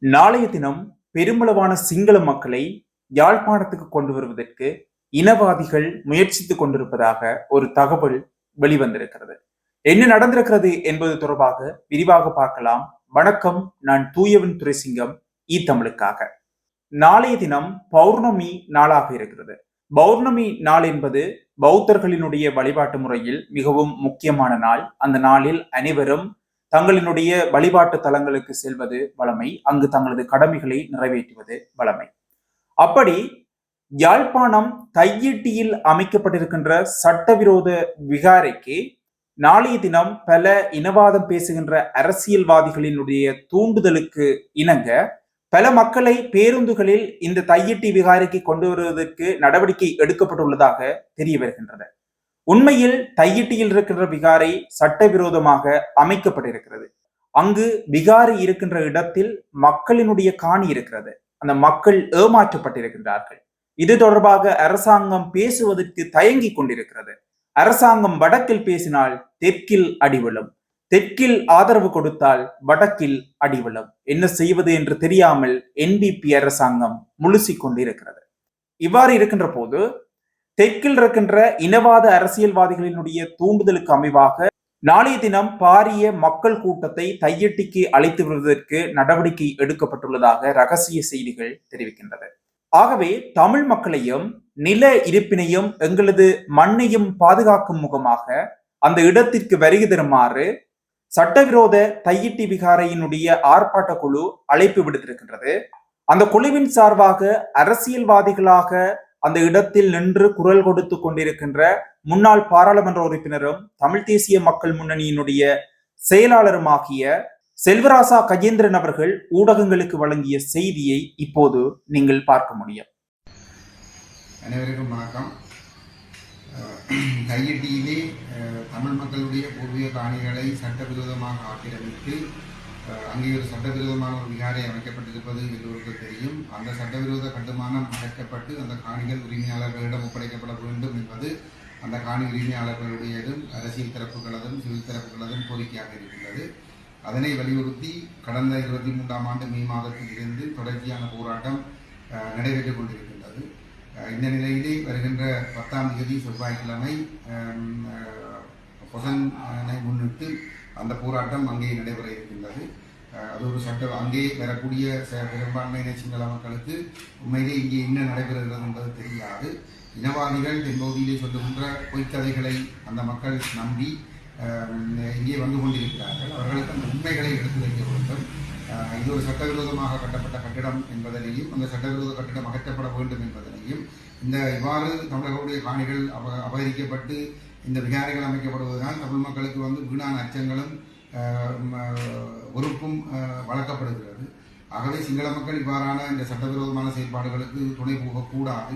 நாளைய தினம் பெருமளவான சிங்கள மக்களை யாழ்ப்பாணத்துக்கு கொண்டு வருவதற்கு இனவாதிகள் முயற்சித்துக் கொண்டிருப்பதாக ஒரு தகவல் வெளிவந்திருக்கிறது. என்ன நடந்திருக்கிறது என்பது தொடர்பாக விரிவாக பார்க்கலாம். வணக்கம், நான் தூயவன் துரைசிங்கம், தமிழுக்காக. நாளைய தினம் பௌர்ணமி நாளாக இருக்கிறது. பௌர்ணமி நாள் என்பது பௌத்தர்களினுடைய வழிபாட்டு முறையில் மிகவும் முக்கியமான நாள். அந்த நாளில் அனைவரும் தங்களினுடைய வழிபாட்டு தலங்களுக்கு செல்வது வழமை, அங்கு தங்களது கடமைகளை நிறைவேற்றுவது வழமை. அப்படி யாழ்ப்பாணம் தையிட்டியில் அமைக்கப்பட்டிருக்கின்ற சட்டவிரோத விகாரைக்கு நாளைய தினம் பல இனவாதம் பேசுகின்ற அரசியல்வாதிகளினுடைய தூண்டுதலுக்கு இணங்க பல மக்களை பேருந்துகளில் இந்த தையிட்டி விகாரைக்கு கொண்டு வருவதற்கு நடவடிக்கை எடுக்கப்பட்டுள்ளதாக தெரிய வருகின்றது. உண்மையில் தையிட்டியில் இருக்கின்ற விகாரை சட்டவிரோதமாக அமைக்கப்பட்டிருக்கிறது. அங்கு விகாரை இருக்கின்ற இடத்தில் மக்களினுடைய காணி இருக்கிறது. அந்த மக்கள் ஏமாற்றப்பட்டிருக்கின்றார்கள். இது தொடர்பாக அரசாங்கம் பேசுவதற்கு தயங்கி கொண்டிருக்கிறது. அரசாங்கம் வடக்கில் பேசினால் தெற்கில் அடிவிழும், தெற்கில் ஆதரவு கொடுத்தால் வடக்கில் அடிவிழும். என்ன செய்வது என்று தெரியாமல் என்பிபி அரசாங்கம் முழுசிக் கொண்டிருக்கிறது. இவ்வாறு இருக்கின்ற போது தெற்கில் இருக்கின்ற இனவாத அரசியல்வாதிகளினுடைய தூண்டுதலுக்கு அமைவாக நாளைய தினம் பாரிய மக்கள் கூட்டத்தை தையிட்டிக்கு அழைத்து வருவதற்கு நடவடிக்கை எடுக்கப்பட்டுள்ளதாக ரகசிய செய்திகள் தெரிவிக்கின்றன. ஆகவே தமிழ் மக்களையும் நில இருப்பினையும் எங்களது மண்ணையும் பாதுகாக்கும் முகமாக அந்த இடத்திற்கு வருகை தருமாறு சட்டவிரோத தையிட்டி விகாரையினுடைய ஆர்ப்பாட்ட குழு அழைப்பு விடுத்திருக்கின்றது. அந்த குழுவின் சார்பாக அரசியல்வாதிகளாக அந்த இடத்தில் நின்று குரல் கொடுத்து கொண்டிருக்கின்ற முன்னாள் பாராளுமன்ற உறுப்பினரும் தமிழ் தேசிய மக்கள் முன்னணியினுடைய செயலாளருமாகிய செல்வராசா கஜேந்திரன் அவர்கள் ஊடகங்களுக்கு வழங்கிய செய்தியை இப்போது நீங்கள் பார்க்க முடியும். அனைவருக்கும் வணக்கம். தையிட்டியிலே தமிழ் மக்களுடைய பூர்வீக காணிகளை சட்டவிரோதமாக ஆக்கிரமித்து அங்கே ஒரு சட்டவிரோதமான ஒரு விகாரை அமைக்கப்பட்டிருப்பது எல்லோருக்கும் தெரியும். அந்த சட்டவிரோத கட்டுமானம் அகற்றப்பட்டு அந்த காணிகள் உரிமையாளர்களிடம் ஒப்படைக்கப்பட வேண்டும் என்பது அந்த காணி உரிமையாளர்களுடையதும் அரசியல் தரப்புகளதும் சிவில் தரப்புகளதும் கோரிக்கையாக இருக்கின்றது. அதனை வலியுறுத்தி கடந்த 23ஆம் ஆண்டு மே மாதத்தில் இருந்து தொடர்ச்சியான போராட்டம் நடைபெற்றுக் கொண்டிருக்கின்றது. இந்த நிலையிலே வருகின்ற 10ஆம் தேதி செவ்வாய்க்கிழமை பொசனை முன்னிட்டு அந்த போராட்டம் அங்கே நடைபெற இருக்கின்றது. அது ஒரு அங்கே வரக்கூடிய பெரும்பான்மையின சிங்கள மக்களுக்கு உண்மையிலே இங்கே என்ன நடைபெறுகிறது என்பது தெரியாது. இனவாதிகள் தென்பகுதியிலே சொல்லுகின்ற பொய்க்கதைகளை அந்த மக்கள் நம்பி இங்கே வந்து கொண்டிருக்கிறார்கள். அவர்களுக்கு அந்த உண்மைகளை எடுத்து வைக்க வேண்டும். இது ஒரு சட்டவிரோதமாக கட்டப்பட்ட கட்டிடம் என்பதனையும் அந்த சட்டவிரோத கட்டிடம் அகற்றப்பட வேண்டும் என்பதனையும் இவ்வாறு தமிழர்களுடைய காணிகள் அபகரிக்கப்பட்டு இந்த விகாரைகள் அமைக்கப்படுவதனால் தமிழ் மக்களுக்கு வீணான அச்சங்களும் வெறுப்பும் வளர்க்கப்படுகிறது. ஆகவே சிங்கள மக்கள் இவ்வாறான இந்த சட்டவிரோதமான செயல்பாடுகளுக்கு துணை போகக்கூடாது.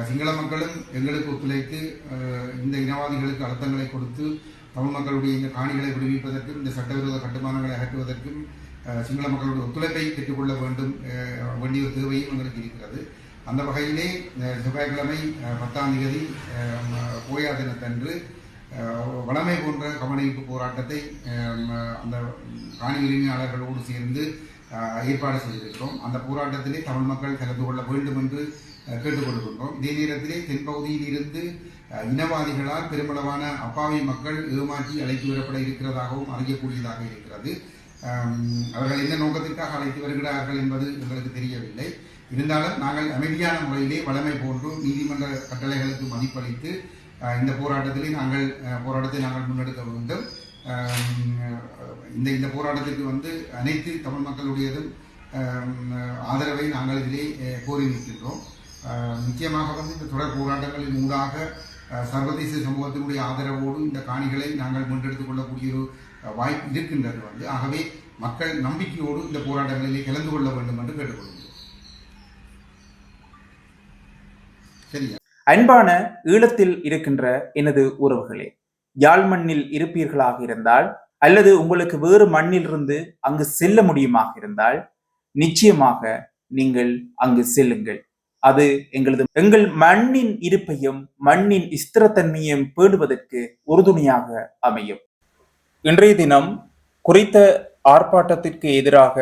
சிங்கள மக்களும் எங்களுக்கு ஒத்துழைத்து இந்த இனவாதிகளுக்கு அழுத்தங்களை கொடுத்து தமிழ் மக்களுடைய இந்த காணிகளை விடுவிப்பதற்கும் இந்த சட்டவிரோத கட்டுமானங்களை அகற்றுவதற்கும் சிங்கள மக்களுடைய ஒத்துழைப்பை பெற்றுக்கொள்ள வேண்டிய ஒரு தேவையும் எங்களுக்கு இருக்கிறது. அந்த வகையிலே செவ்வாய்க்கிழமை 10ஆம் தேதி போயா தினத்தன்று வளமை போன்ற கவனிப்பு போராட்டத்தை அந்த காணி உரிமையாளர்களோடு சேர்ந்து ஏற்பாடு செய்திருக்கிறோம். அந்த போராட்டத்திலே தமிழ் மக்கள் கலந்து கொள்ள வேண்டும் என்று கேட்டுக்கொள்கின்றோம். இதே நேரத்திலே தென்பகுதியில் இருந்து இனவாதிகளால் பெருமளவான அப்பாவி மக்கள் ஏமாற்றி அழைத்து வரப்பட இருக்கிறதாகவும் அறியக்கூடியதாக இருக்கிறது. அவர்கள் என்ன நோக்கத்திற்காக அழைத்து வருகிறார்கள் என்பது எங்களுக்கு தெரியவில்லை. இருந்தாலும் நாங்கள் அமைதியான முறையிலே வளமை போன்று நீதிமன்ற கட்டளைகளுக்கு மதிப்பளித்து இந்த போராட்டத்திலே போராட்டத்தை நாங்கள் முன்னெடுக்க வேண்டும். இந்த போராட்டத்திற்கு அனைத்து தமிழ் மக்களுடையதும் ஆதரவை நாங்கள் இதிலே கோரி நிற்கின்றோம். நிச்சயமாக இந்த தொடர் போராட்டங்களின் ஊடாக சர்வதேச சமூகத்தினுடைய ஆதரவோடு இந்த காணிகளை நாங்கள் முன்னெடுத்துக் கொள்ளக்கூடிய ஒரு வாய்ப்பு இருக்கின்றது. ஆகவே மக்கள் நம்பிக்கையோடு இந்த போராட்டங்களிலே கலந்து கொள்ள வேண்டும் என்று கேட்டுக்கொள்கிறோம். சரியா? அன்பான ஈழத்தில் இருக்கின்ற எனது உறவுகளே, யாழ் மண்ணில் இருப்பீர்களாக இருந்தால் அல்லது உங்களுக்கு வேறு மண்ணிலிருந்து அங்கு செல்ல முடியுமாக இருந்தால் நிச்சயமாக நீங்கள் அங்கு செல்லுங்கள். அது எங்கள் மண்ணின் இருப்பையும் மண்ணின் ஸ்திரத்தன்மையையும் பேணுவதற்கு உறுதுணையாக அமையும். இன்றைய தினம் குறித்த ஆர்ப்பாட்டத்திற்கு எதிராக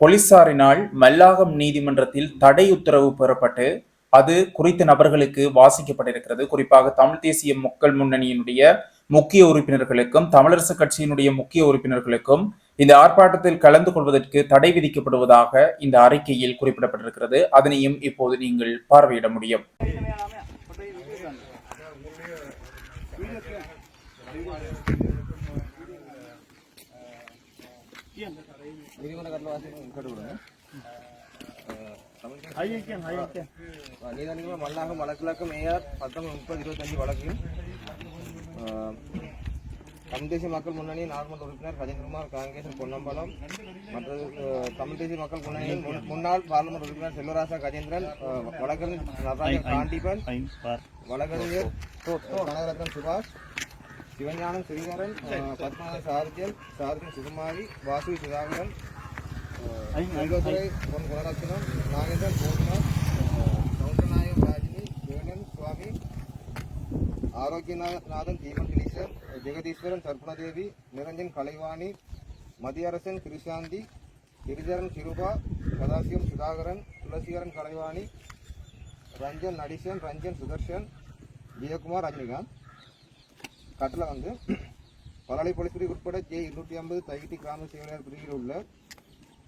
போலீசாரினால் மல்லாகம் நீதிமன்றத்தில் தடை உத்தரவு பெறப்பட்டு அது குறித்த நபர்களுக்கு வாசிக்கப்பட்டிருக்கிறது. குறிப்பாக தமிழ் தேசிய மக்கள் முன்னணியினுடைய முக்கிய உறுப்பினர்களுக்கும் தமிழரசு கட்சியினுடைய முக்கிய உறுப்பினர்களுக்கும் இந்த ஆர்ப்பாட்டத்தில் கலந்து கொள்வதற்கு தடை விதிக்கப்படுவதாக இந்த அறிக்கையில் குறிப்பிடப்பட்டிருக்கிறது. அதனையும் இப்போது நீங்கள் பார்வையிட முடியும். நீதிமன்றம் மல்லாகம் வழக்கிழக்கு மேயர் 1930-25 வழக்கில் தமிழ் தேசிய மக்கள் முன்னணி நாடாளுமன்ற உறுப்பினர் கஜேந்திரகுமார் காங்கேசன் பொன்னம்பலம் மற்றது தமிழ் தேசிய மக்கள் முன்னணியின் முன்னாள் பாராளுமன்ற உறுப்பினர் செல்வராசா கஜேந்திரன் வழக்கறிஞர் நடராஜன் காண்டிபன் வழக்கறிஞர் கனகரத்னம் சுபாஷ் சிவஞானம் ஸ்ரீதரன் பத்மநாதன் சார்ஜன் சுகுமாரி வாசு சுதாகரன் பொன் குணரத்னம் நாகேந்திரன் கோகுமார் சவுந்தரநாயகம் ராஜினி வேலன் சுவாமி ஆரோக்கியநாதன் தீபன் கிரீசர் ஜெகதீஸ்வரன் சர்ப்பணதேவி நிரஞ்சன் கலைவாணி மதியரசன் கிருஷாந்தி கிரிஜரன் கிருபா சதாசிவம் சுதாகரன் துளசிகரன் கலைவாணி ரஞ்சன் நடிசன் ரஞ்சன் சுதர்ஷன் ஜெயக்குமார் ரஜினிகாந்த் கட்டளை வந்து பலாலி போலீஸ் பிரிவு உட்பட J250 தையிட்டி கிராம சேவையாளர் பிரிவில் உள்ள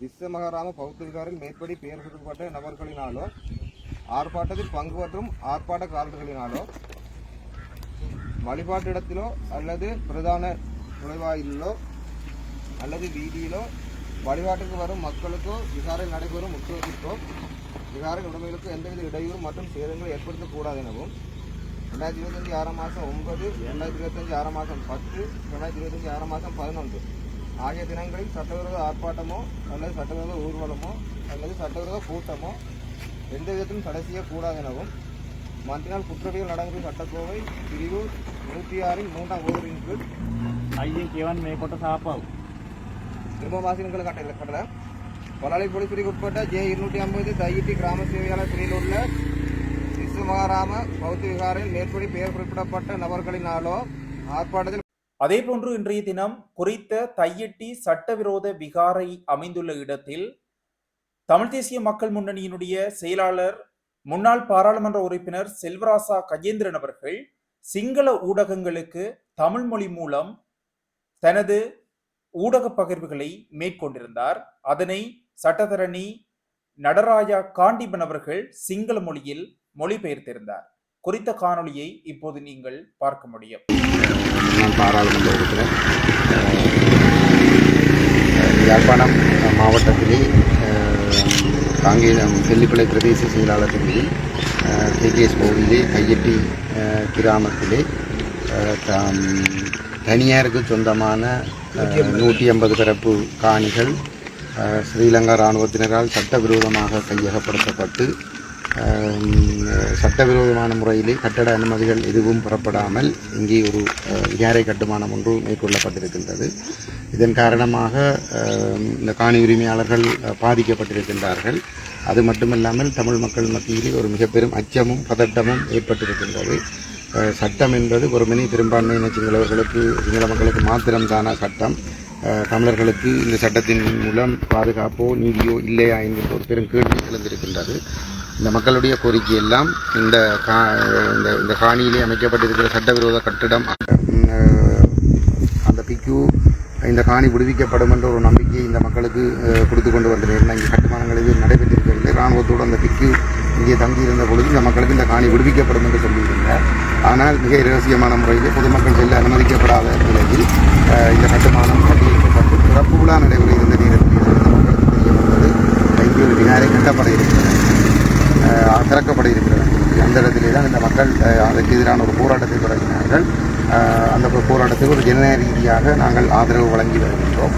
விஸ்வமகாராம பௌத்த விகாரில் மேற்படி பெயர் குறிப்பிட்ட நபர்களினாலோ ஆர்ப்பாட்டத்தில் பங்கு மற்றும் ஆர்ப்பாட்டக்காரர்களினாலோ வழிபாட்டு இடத்திலோ அல்லது பிரதான நுழைவாயிலோ அல்லது வீதியிலோ வழிபாட்டுக்கு வரும் மக்களுக்கோ விகாரில் நடைபெறும் உற்சவத்திற்கோ விகாரின் உடைமைகளுக்கு எந்தவித இடையூறு மற்றும் சேதங்களை ஏற்படுத்தக்கூடாது எனவும் 2025 6 மாதம் 9, 2025 6 மாதம் 10, 2025 6 மாதம் 11 ஆகிய தினங்களில் சட்டவிரோத ஆர்ப்பாட்டமோ அல்லது சட்டவிரோத ஊர்வலமோ அல்லது சட்டவிரோத கூட்டமோ எந்த விதத்திலும் தடை செய்யக்கூடாது எனவும் மன்றினால் குற்றவியல் நடைமுறை சட்டக்கோவை பிரிவு 106 3ஆம் வகுப்பின் கீழ் ஐயன் மேற்கொண்ட சாப்பாவும் திரும்பவாசிகள் கட்டளை பலாலி போலீஸ் பிரிவுக்கு உட்பட்ட J250 தையிட்டி கிராம சேவையாளர் பிரிவில் உள்ள விஸ்வமகாராம பௌத்த விகாரில் மேற்படி பெயர் குறிப்பிடப்பட்ட நபர்களினாலோ ஆர்ப்பாட்டத்தில் அதேபோன்று இன்றைய தினம் குறித்த தையிட்டி சட்டவிரோத விகாரை அமைந்துள்ள இடத்தில் தமிழ் தேசிய மக்கள் முன்னணியினுடைய செயலாளர் முன்னாள் பாராளுமன்ற உறுப்பினர் செல்வராசா கஜேந்திரன் அவர்கள் சிங்கள ஊடகங்களுக்கு தமிழ் மொழி மூலம் தனது ஊடக பகிர்வுகளை மேற்கொண்டிருந்தார். அதனை சட்டத்தரணி நடராஜா காண்டிபன் அவர்கள் சிங்கள மொழியில் மொழிபெயர்த்திருந்தார். குறித்த காணொளியை இப்போது நீங்கள் பார்க்க முடியும். பாராளுமன்ற உறுப்பினர் யாழ்ப்பாணம் மாவட்டத்திலே தெல்லிப்பளை பிரதேச செயலாளர் பிரிவில் KKS கோவிலே கையெட்டி கிராமத்திலே தனியாருக்கு சொந்தமான 150 பரப்பு காணிகள் ஸ்ரீலங்கா இராணுவத்தினரால் சட்டவிரோதமாக கையகப்படுத்தப்பட்டு சட்டவிரோதமான முறையிலே கட்டட அனுமதிகள் எதுவும் பெறப்படாமல் இங்கே ஒரு விகாரை கட்டுமானம் ஒன்று மேற்கொள்ளப்பட்டிருக்கின்றது. இதன் காரணமாக இந்த காணி உரிமையாளர்கள் பாதிக்கப்பட்டிருக்கின்றார்கள். அது மட்டுமல்லாமல் தமிழ் மக்கள் மத்தியிலே ஒரு மிக பெரும் அச்சமும் பதட்டமும் ஏற்பட்டிருக்கின்றது. சட்டம் என்பது ஒருமனி பெரும்பான்மையின சிங்களவர்களுக்கு சிங்கள மக்களுக்கு மாத்திரம்தான சட்டம். தமிழர்களுக்கு இந்த சட்டத்தின் மூலம் பாதுகாப்போ நீதியோ இல்லையா என்கின்ற ஒரு பெரும் கேள்வி எழுந்திருக்கின்றது. இந்த மக்களுடைய கோரிக்கை எல்லாம் இந்த காணியிலே அமைக்கப்பட்டிருக்கிற சட்டவிரோத கட்டிடம் அந்த பிக்கு இந்த காணி விடுவிக்கப்படும் என்ற ஒரு நம்பிக்கையை இந்த மக்களுக்கு கொடுத்து கொண்டு வந்தது. இங்கே கட்டுமானங்கள் எதுவும் நடைபெற்றிருக்கவில்லை. இராணுவத்தோடு அந்த பிக்கு இங்கே தங்கியிருந்த பொழுது இந்த மக்களுக்கு இந்த காணி விடுவிக்கப்படும் என்று சொல்லியிருந்தார். ஆனால் மிக இரகசியமான முறையில் பொதுமக்கள் செல்ல அனுமதிக்கப்படாத நிலையில் இந்த கட்டுமானம் கட்டியிருக்கப்பட்டு சிறப்பு விழா நடைபெற இருந்த நேரத்தில் மக்களுக்கு தெரிய வந்தது இங்கே ஒரு விகாரை கட்டப்பட இருக்கிறது, திறக்கப்பட இருக்கிறது. அந்த இடத்திலே தான் இந்த மக்கள் அதற்கு எதிரான ஒரு போராட்டத்தை தொடங்கினார்கள். அந்த போராட்டத்துக்கு ஒரு ஜனநாயக ரீதியாக நாங்கள் ஆதரவு வழங்கி வருகின்றோம்.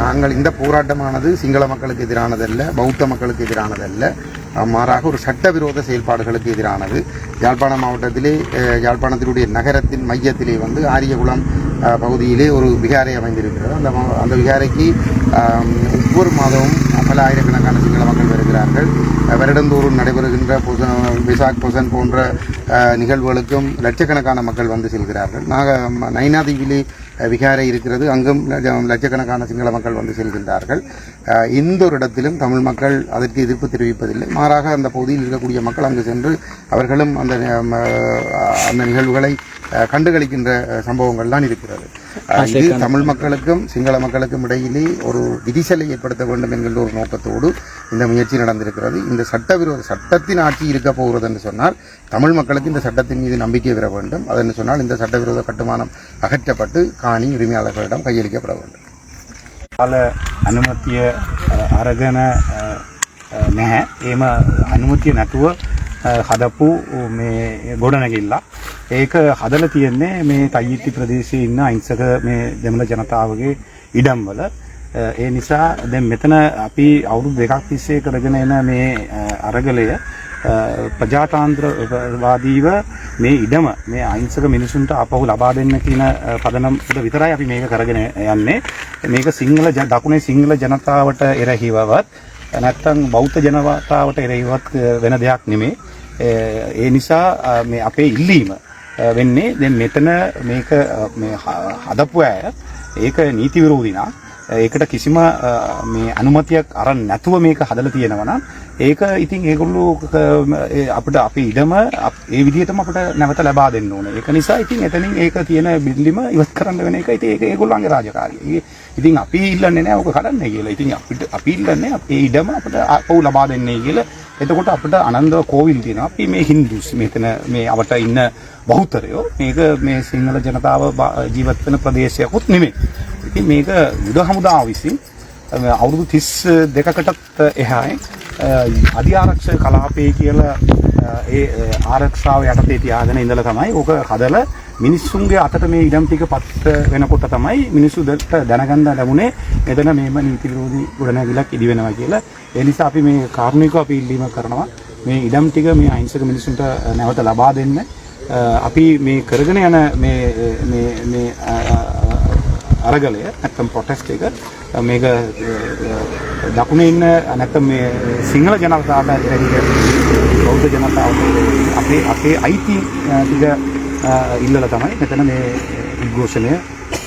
நாங்கள் இந்த போராட்டமானது சிங்கள மக்களுக்கு எதிரானதல்ல, பௌத்த மக்களுக்கு எதிரானதல்ல, மாறாக ஒரு சட்டவிரோத செயல்பாடுகளுக்கு எதிரானது. யாழ்ப்பாணம் மாவட்டத்திலே யாழ்ப்பாணத்தினுடைய நகரத்தின் மையத்திலே ஆரியகுளம் பகுதியிலே ஒரு விகாரை அமைந்திருக்கிறது. அந்த விகாரைக்கு ஒவ்வொரு மாதமும் பல ஆயிரக்கணக்கான சிங்கள மக்கள் வருகிறார்கள். வருடந்தோறும் நடைபெறுகின்ற விசாக் பொசன் போன்ற நிகழ்வுகளுக்கும் லட்சக்கணக்கான மக்கள் வந்து செல்கிறார்கள். நைனாதீவிலே விகாரை இருக்கிறது, அங்கும் லட்சக்கணக்கான சிங்கள மக்கள் வந்து செல்கின்றார்கள். எந்த ஒரு இடத்திலும் தமிழ் மக்கள் அதற்கு எதிர்ப்பு தெரிவிப்பதில்லை. மாறாக அந்த பகுதியில் இருக்கக்கூடிய மக்கள் அங்கு சென்று அவர்களும் அந்த நிகழ்வுகளை கண்டுகளிக்கின்ற சம்பவங்கள் தான் இருக்கிறது. இது தமிழ் மக்களுக்கும் சிங்கள மக்களுக்கும் இடையிலே ஒரு விதிசலை ஏற்படுத்த வேண்டும் என்கின்ற ஒரு நோக்கத்தோடு இந்த முயற்சி நடந்திருக்கிறது. இந்த சட்டத்தின் ஆட்சி இருக்க போகிறது என்று சொன்னால் தமிழ் மக்களுக்கு இந்த சட்டத்தின் மீது நம்பிக்கை பெற வேண்டும். அதென்று சொன்னால் இந்த சட்டவிரோத கட்டுமானம் அகற்றப்பட்டு காணி உரிமையாளர்களிடம் கையளிக்கப்பட வேண்டும். අනුමතිය අරගෙන නැහැ. එහෙම අනුමතිය නැතුව හදපු මේ ගොඩනැගිල්ල. ඒක හදලා තියෙන්නේ මේ තයිති ප්‍රදේශයේ ඉන්න අහිංසක මේ දෙමළ ජනතාවගේ ඉඩම්වල. ඒ නිසා දැන් මෙතන අපි අවුරුදු 2ක් තිස්සේ කරගෙන එන මේ අරගලය ප්‍රජාතන්ත්‍රවාදීව මේ ඉඩම මේ අහිංසක මිනිසුන්ට ආපහු ලබා දෙන්න කියන පදනම් උඩ විතරයි අපි මේක කරගෙන යන්නේ. මේක සිංහල දකුණේ සිංහල ජනතාවට එරෙහිවවත් නැත්නම් බෞද්ධ ජනතාවට එරෙහිවත් වෙන දෙයක් නෙමෙයි. ඒ නිසා මේ අපේ ඉල්ලීම වෙන්නේ දැන් මෙතන මේක මේ හදපු අය ඒක නීති විරෝධී නා ඒකට කිසිම මේ අනුමැතියක් අරන් නැතුව මේක හදලා තියෙනවා නම් ඒක ඉතින් ඒගොල්ලෝ අපිට අපේ ඉඩම ඒ විදිහටම අපිට නැවත ලබා දෙන්න ඕනේ. ඒක නිසා ඉතින් එතනින් ඒක තියෙන බිල්ලිම ඉවත් කරන්න වෙන එක ඉතින් ඒක ඒගොල්ලන්ගේ රාජකාරිය. ඉතින් අපි ඉල්ලන්නේ නැහැ ඕක කඩන්න කියලා. ඉතින් අපි ඉල්ලන්නේ අපේ ඉඩම අපිට ආපහු ලබා දෙන්නේ කියලා. එතකොට අපිට අනන්ත කෝවිල් තියෙනවා. අපි මේ හින්දුස් මෙතන මේ අපට ඉන්න බහුතරයෝ මේක මේ සිංහල ජනතාව ජීවත් වෙන ප්‍රදේශයක්වත් නෙමෙයි. ඉතින් මේක යුද හමුදාව විසින් අවුරුදු 32කටත් එහායි අධිආරක්ෂක කලාපයේ කියලා ඒ ආරක්ෂාව යටතේ තියාගෙන ඉඳලා තමයි ඕක හදලා මිනිස්සුන්ගේ අතට මේ ඉඩම් ටික පත් වෙනකොට තමයි මිනිස්සු දැනගන්න ලැබුණේ මෙතන මේම නීති විරෝධී ගොඩනැගිල්ලක් ඉදි වෙනවා කියලා. ඒ නිසා අපි මේ කාරුණිකව අපි ඉල්ලීම කරනවා මේ ඉඩම් ටික මේ අහිංසක මිනිස්සුන්ට නැවත ලබා දෙන්න. අපි මේ කරගෙන යන මේ අරගලය නැත්නම් ප්‍රොටෙස්ට් එක මේක දකුණේ ඉන්න නැත්නම් මේ සිංහල ජනතාවට බෞද්ධ ජනතාවට අපේ අයිති ටික ඉල්ලලා තමයි මෙතන මේ උද්ඝෝෂණය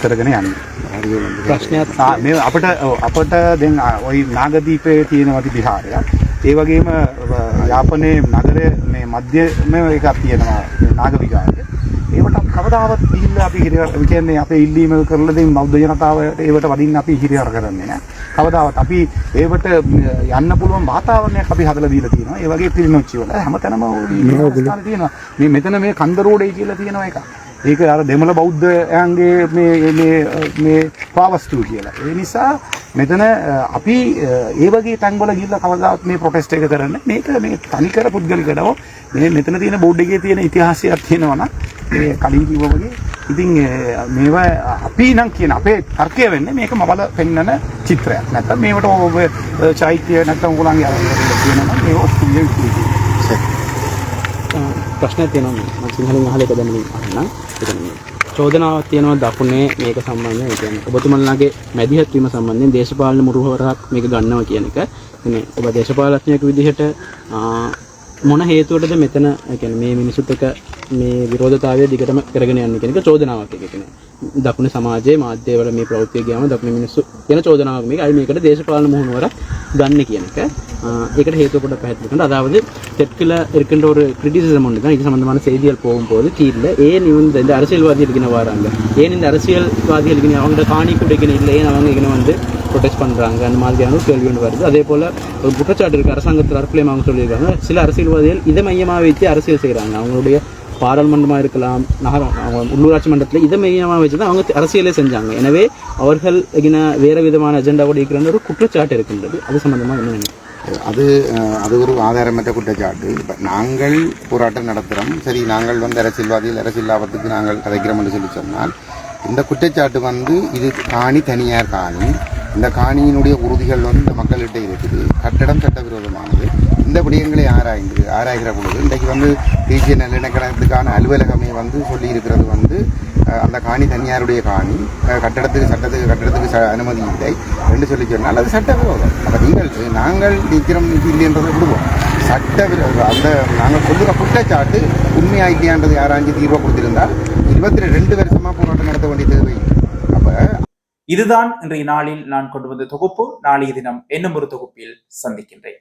කරගෙන යන්නේ. ප්‍රශ්නයක් මේ අපට දැන් ওই නාගදීපයේ තියෙනවා විහාරය. ඒ වගේම යාපනයේ නගරයේ මේ මධ්‍යම එකක් තියෙනවා නාග විහාරය. ඒවට කවදාවත් ගිහිල්ලා අපි කියන්නේ අපේ ඉල්ලීම කරලා දෙන්න බෞද්ධ ජනතාව ඒවට වදින්න අපි හිරියර කරන්නේ නැහැ. කවදාවත් අපි ඒවට යන්න පුළුවන් වාතාවරණයක් අපි හදලා දීලා තියෙනවා. ඒ වගේ පිළිනොච්චි වල හැමතැනම තියෙනවා. මේ මෙතන මේ කන්ද රෝඩේ කියලා තියෙනවා එකක්. ඒක අර දෙමළ බෞද්ධයන්ගේ මේ පාවස්තු කියලා. ඒ නිසා මෙතන අපි ඒ වගේ තැන්වල ගිහිල්ලා කවදාවත් මේ ප්‍රොටෙස්ට් එක කරන්නේ මේක මේ තනිකර පුද්ගලිකව මේ මෙතන තියෙන බෝඩ් එකේ තියෙන ඉතිහාසයක් තියෙනවා නම් මේ කලින් කිව්වා වගේ ඉතින් මේවා අපි නම් කියන අපේ තර්කය වෙන්නේ මේක මවල පෙන්නන චිත්‍රයක්. නැත්නම් මේවට ඔබ චෛත්‍ය නැත්නම් උගලන්ගේ ආරම්භය කියනවා මේ ඔක්කොම ප්‍රශ්නයක් තියෙනවා මම සිංහලෙන් අහලා එක දැනගන්න අහන්න. චෝදනාවක් තියෙනවා දකුණේ මේක සම්බන්ධයෙන්. ඒ කියන්නේ ඔබතුමන්ලාගේ මැදිහත් වීම සම්බන්ධයෙන් දේශපාලන මුරුවරක් මේක ගන්නවා කියන එක. يعني ඔබ දේශපාලඥයෙක් විදිහට මොන හේතුවටද මෙතන කියන්නේ මේ මිනිසුත් එක්ක මේ විරෝධතාවය දිගටම කරගෙන යන්නේ කියන එක චෝදනාවක් එක කියන්නේ. දකුණේ සමාජයේ මාධ්‍යවල මේ ප්‍රවෘත්ති ගියාම දකුණේ මිනිස්සු කියන චෝදනාවක් මේක. අයි මේකට දේශපාලන මුහුණුවරක් ගන්න කියන එක. ඒකට ஹேතු கூட පැහැදිලි அதாவது தெற்குல இருக்கின்ற ஒரு கிரிட்டிசிசம் ஒன்று தான் இது சம்பந்தமான செய்திகள் போகும்போது கீழே ஏன் இந்த அரசியல்வாதிகளுக்கு வராங்க, ஏன் இந்த அரசியல்வாதிகளுக்கு அவங்களோட காணி கொடுக்கணும் இல்லை, ஏன் அவங்க இங்கே வந்து ப்ரொடெஸ்ட் பண்ணுறாங்க, அந்த மாதிரியான ஒரு கேள்வி ஒன்று வருது. அதே போல் ஒரு குற்றச்சாட்டு இருக்குது அரசாங்கத்தில் தரப்புலையும் அவங்க சொல்லியிருக்காங்க சில அரசியல்வாதிகள் இதை மையமாக வைத்து அரசியல் செய்கிறாங்க. அவங்களுடைய பாராளுமன்றமாக இருக்கலாம், உள்ளூராட்சி மன்றத்தில் இதை மையமாக வச்சு தான் அவங்க அரசியலே செஞ்சாங்க. எனவே அவர்கள் வேறு விதமான அஜெண்டாவோடு இருக்கிற ஒரு குற்றச்சாட்டு இருக்கின்றது. அது சம்பந்தமாக என்ன நினைக்கிறேன்? அது ஒரு ஆதாரமற்ற குற்றச்சாட்டு. இப்போ நாங்கள் போராட்டம் நடத்துகிறோம், சரி நாங்கள் அரசியல்வாதிகள் அரசியல் லாபத்துக்கு நாங்கள் கதைக்கிறோம் என்று சொல்லி சொன்னால் இந்த குற்றச்சாட்டு இது காணி தனியார் காணி, இந்த காணியினுடைய உறுதிகள் இந்த மக்கள்கிட்ட இருக்குது, கட்டடம் சட்டவிரோதமானது, இந்த விடயங்களை ஆராய்கிற பொழுது இன்றைக்கு வந்து தேசிய நல்லிணக்கணத்துக்கான அலுவலகமே வந்து சொல்லி இருக்கிறது வந்து அந்த காணி தனியாருடைய காணி, கட்டடத்துக்கு அனுமதி இல்லை என்று சொல்லி சொன்னால் அது சட்டவிரோதம். அப்போ நாங்கள் நிற்கிறோம் இல்லைன்றதை விடுவோம். சட்டவிரோதம் அந்த நாங்கள் சொல்லுகிற குற்றச்சாட்டு உண்மையாயிட்டியான்றது யாராஞ்சி தீர்வை கொடுத்திருந்தால் 22 வருஷமா போராட்டம் நடத்த வேண்டிய தேவை. அப்ப இதுதான் இன்றைய நாளில் நான் கொண்டு வந்த தொகுப்பு. நாளைய தினம் இன்னும் ஒரு தொகுப்பில் சந்திக்கின்றேன்.